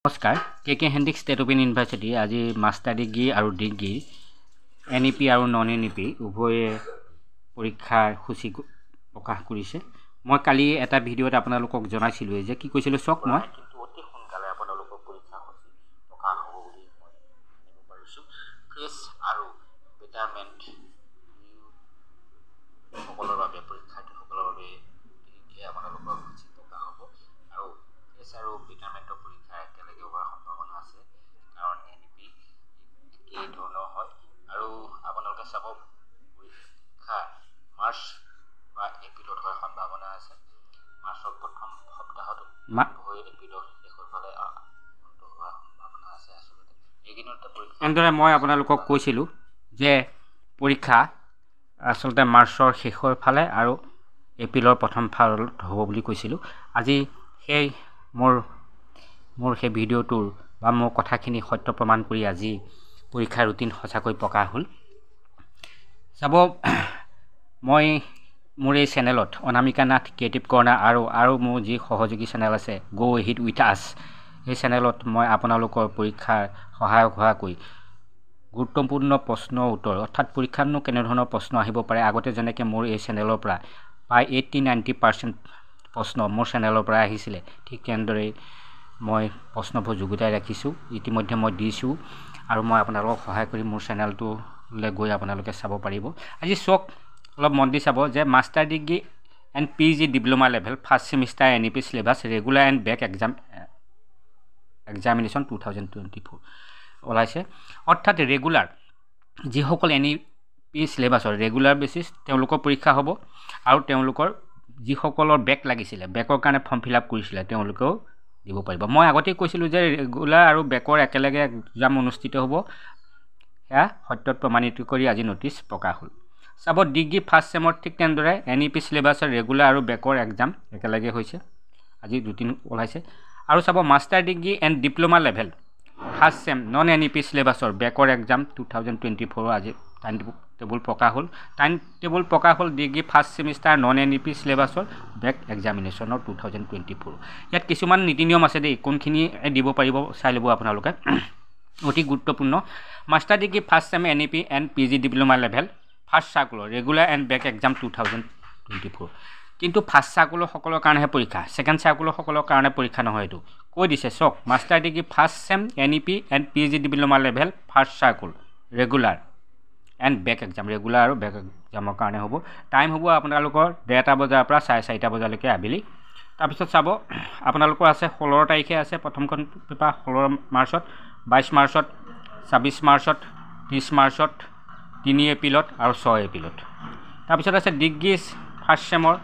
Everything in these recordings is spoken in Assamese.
নমস্কাৰ কে হেণ্ডিক ষ্টেট অপেন ইউনিভাৰ্চিটি আজি মাষ্টাৰ ডিগ্ৰী আৰু ডিগ্ৰী NEP আৰু নন NEP উভয়ে পৰীক্ষাৰ সূচী প্ৰকাশ কৰিছে। মই কালি এটা ভিডিঅ'ত আপোনালোকক জনাইছিলোঁ যে কি কৈছিলোঁ চাওক, মই কিন্তু অতি সোনকালে আপোনালোকক পৰীক্ষা সূচী প্ৰকাশ হ'ব বুলি মই জানিব পাৰিছোঁ। ফ্ৰেছ আৰু বেটাৰমেণ্ট সকলৰ বাবে পৰীক্ষাৰ্থীসকলৰ বাবে আপোনালোকৰ সূচী প্ৰকাশ হ'ব আৰু ফ্ৰেছ আৰু বেটাৰমেণ্টৰ পৰীক্ষা একেলগে হোৱাৰ সম্ভাৱনা আছে, কাৰণ NEP এই ধৰণৰ হয় আৰু আপোনালোকে চাব পৰীক্ষা মাৰ্চ বা এপ্ৰিলত হোৱাৰ সম্ভাৱনা আছে। মাৰ্চৰ প্ৰথম সপ্তাহত হৈ এপ্ৰিলৰ শেষৰ ফালে হোৱাৰ সম্ভাৱনা আছে। আচলতে এইকেইদিনতে এনেদৰে মই আপোনালোকক কৈছিলোঁ যে পৰীক্ষা আচলতে মাৰ্চৰ শেষৰ ফালে আৰু এপ্ৰিলৰ প্ৰথম ফালত হ'ব বুলি কৈছিলোঁ। আজি সেই মোৰ সেই ভিডিঅ'টোৰ বা মোৰ কথাখিনি সত্য প্ৰমাণ কৰি আজি পৰীক্ষাৰ ৰুটিন সঁচাকৈ প্ৰকাশ হ'ল। চাব, মই মোৰ এই চেনেলত অনামিকা নাথ ক্ৰিয়েটিভ কৰ্ণাৰ আৰু মোৰ যি সহযোগী চেনেল আছে গো এহিড উইথ আছ, এই চেনেলত মই আপোনালোকৰ পৰীক্ষাৰ সহায়ক হোৱাকৈ গুৰুত্বপূৰ্ণ প্ৰশ্নৰ উত্তৰ, অৰ্থাৎ পৰীক্ষাতনো কেনেধৰণৰ প্ৰশ্ন আহিব পাৰে, আগতে যেনেকৈ মোৰ এই চেনেলৰ পৰা প্ৰায় 80-90% প্ৰশ্ন মোৰ চেনেলৰ পৰা আহিছিলে, ঠিক তেনেদৰেই মই প্ৰশ্নবোৰ যুগুতাই ৰাখিছোঁ, ইতিমধ্যে মই দিছোঁ আৰু মই আপোনালোকক সহায় কৰি মোৰ চেনেলটোলৈ গৈ আপোনালোকে চাব পাৰিব। আজি চাওক, অলপ মন দি চাব যে master degree and PG diploma level first semester NEP syllabus regular and back examination 2024 ওলাইছে। অৰ্থাৎ ৰেগুলাৰ যিসকল NEP চিলেবাছৰ ৰেগুলাৰ বেচিছ তেওঁলোকৰ পৰীক্ষা হ'ব আৰু তেওঁলোকৰ যিসকলৰ বেক লাগিছিলে, বেকৰ কাৰণে ফৰ্ম ফিল আপ কৰিছিলে, তেওঁলোকেও দিব পাৰিব। মই আগতেই কৈছিলোঁ যে ৰেগুলাৰ আৰু বেকৰ একেলগে এক্সাম অনুষ্ঠিত হ'ব, সেয়া সত্যত প্ৰমাণিত কৰি আজি নটিচ প্ৰকাশ হ'ল। চাব, ডিগ্ৰী ফাৰ্ষ্ট ছেমৰ ঠিক তেনেদৰে NEP চিলেবাছৰ ৰেগুলাৰ আৰু বেকৰ এক্সাম একেলগে হৈছে, আজি ৰুটিন ওলাইছে। আৰু চাব, master degree and diploma level first sem non NEP চিলেবাছৰ বেকৰ এক্সাম 2024 আজি টাইম টেবুল প্ৰকাশ হ'ল। টাইম টেবুল প্ৰকাশ হ'ল degree first semester non NEP চিলেবাছৰ বেক এক্সামিনেশ্যনৰ 2024। ইয়াত কিছুমান নীতি নিয়ম আছে দেই, কোনখিনি দিব পাৰিব চাই ল'ব আপোনালোকে, অতি গুৰুত্বপূৰ্ণ। Master degree first sem NEP and PG diploma level first চাৰ্কুলৰ ৰেগুলাৰ এণ্ড বেক এক্সাম 2024, কিন্তু ফাৰ্ষ্ট চাৰ্কুলৰসকলৰ কাৰণেহে পৰীক্ষা, ছেকেণ্ড চাৰ্কুলৰসকলৰ কাৰণে পৰীক্ষা নহয়। এইটো কৈ দিছে চাওক, master degree first sem NEP and PG diploma level first circle regular and back exam, regular আৰু বেক এক্সামৰ কাৰণে হ'ব। টাইম হ'ব আপোনালোকৰ 1:30 বজাৰ পৰা 4:30 বজালৈকে আবেলি। তাৰপিছত চাব, আপোনালোকৰ আছে 16 তাৰিখে আছে প্ৰথমখন পেপাৰ, 16 মাৰ্চত, 22 মাৰ্চত, 26 মাৰ্চত, 30 মাৰ্চত, 3 এপ্ৰিলত আৰু 6 এপ্ৰিলত। তাৰপিছত আছে ডিগ্ৰী ফাৰ্ষ্ট ছেমৰ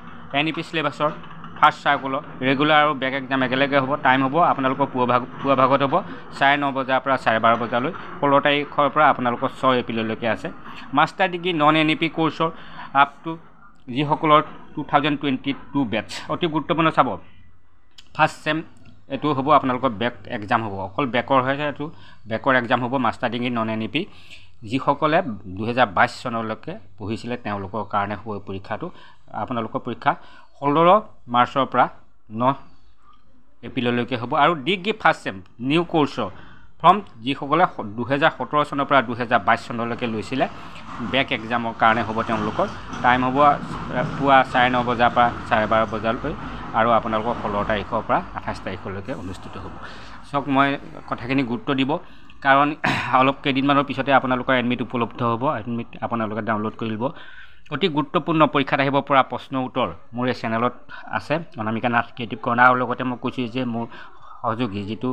NEP চিলেবাছৰ ফাৰ্ষ্ট চাৰ্কুলৰ ৰেগুলাৰ আৰু বেক এক্সাম একেলগে হ'ব। টাইম হ'ব আপোনালোকৰ পুৱা ভাগত হ'ব 9:30 বজাৰ পৰা 12:30 বজালৈ, 16 তাৰিখৰ পৰা আপোনালোকৰ 6 এপ্ৰিললৈকে আছে। মাষ্টাৰ ডিগ্ৰী নন NEP কৰ্চৰ আপ টু যিসকলৰ 2022 বেটছ, অতি গুৰুত্বপূৰ্ণ। চাব, ফাৰ্ষ্ট ছেম এইটো হ'ব আপোনালোকৰ বেক এক্সাম হ'ব, অকল বেকৰ হয়, এইটো বেকৰ এক্সাম হ'ব মাষ্টাৰ ডিগ্ৰী নন NEP। যিসকলে 2022 চনলৈকে পঢ়িছিলে তেওঁলোকৰ কাৰণে হ'ব পৰীক্ষাটো। আপোনালোকৰ পৰীক্ষা 16 মাৰ্চৰ পৰা 9 এপ্ৰিললৈকে হ'ব। আৰু ডিগ্ৰী ফাৰ্ষ্ট ছেম নিউ কৰ্চৰ ফ্ৰম যিসকলে 2017 চনৰ পৰা 2022 চনলৈকে লৈছিলে বেক এক্সামৰ কাৰণে হ'ব তেওঁলোকৰ। টাইম হ'ব পুৱা 9:30 বজাৰ পৰা 12:30 বজালৈ আৰু আপোনালোকৰ 16 তাৰিখৰ পৰা 28 তাৰিখলৈকে অনুষ্ঠিত হ'ব। চাওক, মই কথাখিনি গুৰুত্ব দিব, কাৰণ অলপ কেইদিনমানৰ পিছতে আপোনালোকৰ এডমিট উপলব্ধ হ'ব, এডমিট আপোনালোকে ডাউনলোড কৰি ল'ব। অতি গুৰুত্বপূৰ্ণ পৰীক্ষাত আহিব পৰা প্ৰশ্নৰ উত্তৰ মোৰ এই চেনেলত আছে, অনামিকা নাথ ক্ৰিয়েটিভ কৰ্ণাৰ। আৰু লগতে মই কৈছোঁ যে মোৰ সহযোগী যিটো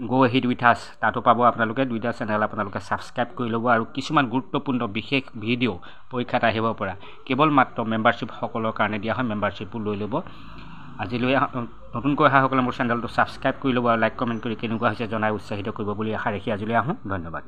গো এহিড উইথ আছ, তাতো পাব আপোনালোকে। দুইটা চেনেল আপোনালোকে ছাবস্ক্ৰাইব কৰি ল'ব আৰু কিছুমান গুৰুত্বপূৰ্ণ বিশেষ ভিডিঅ' পৰীক্ষাত আহিব পৰা কেৱল মাত্ৰ মেম্বাৰশ্বিপসকলৰ কাৰণে দিয়া হয়, মেম্বাৰশ্বিপো লৈ ল'ব। আজিলৈ নতুনকৈ অহাসকলে মোৰ চেনেলটো ছাবস্ক্ৰাইব কৰি ল'ব আৰু লাইক কমেণ্ট কৰি কেনেকুৱা হৈছে জনাই উৎসাহিত কৰিব বুলি আশা ৰাখি আজিলৈ আহোঁ। ধন্যবাদ।